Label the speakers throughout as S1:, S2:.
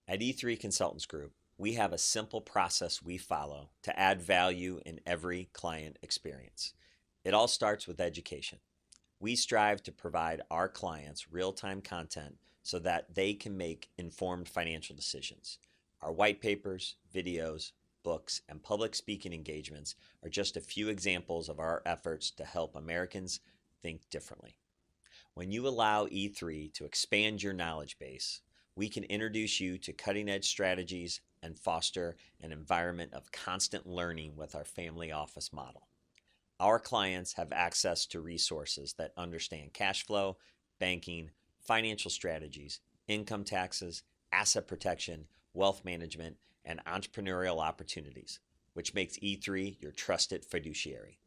S1: At E3 Consultants Group, we have a simple process we follow to add value in every client experience. It all starts with education. We strive to provide our clients real-time content so that they can make informed financial decisions. Our white papers, videos, books, and public speaking engagements are just a few examples of our efforts to help Americans think differently. When you allow E3 to expand your knowledge base, we can introduce you to cutting-edge strategies and foster an environment of constant learning with our family office model. Our clients have access to resources that understand cash flow, banking, financial strategies, income taxes, asset protection, wealth management, and entrepreneurial opportunities, which makes E3 your trusted fiduciary.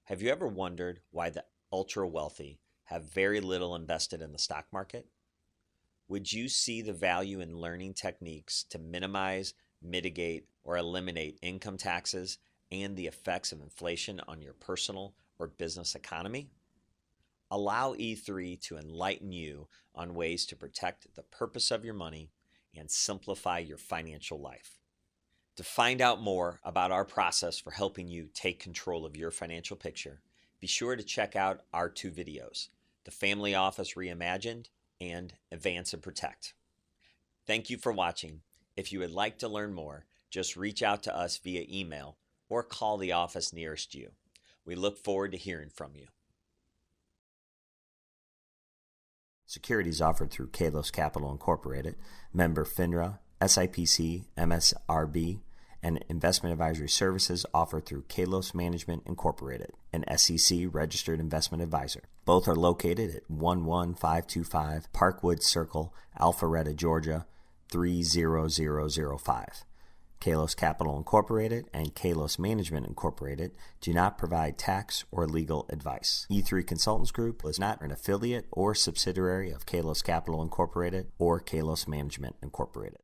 S1: Have you ever wondered why the ultra-wealthy have very little invested in the stock market? Would you see the value in learning techniques to minimize, mitigate, or eliminate income taxes and the effects of inflation on your personal or business economy? Allow E3 to enlighten you on ways to protect the purpose of your money and simplify your financial life. To find out more about our process for helping you take control of your financial picture, be sure to check out our two videos, The Family Office Reimagined and Advance and Protect. Thank you for watching. If you would like to learn more, just reach out to us via email or call the office nearest you. We look forward to hearing from you. Securities offered through Kalos Capital Incorporated, member FINRA, SIPC, MSRB, and investment advisory services offered through Kalos Management Incorporated, an SEC-registered investment advisor. Both are located at 11525 Parkwood Circle, Alpharetta, Georgia, 30005. Kalos Capital Incorporated and Kalos Management Incorporated do not provide tax or legal advice. E3 Consultants Group is not an affiliate or subsidiary of Kalos Capital Incorporated or Kalos Management Incorporated.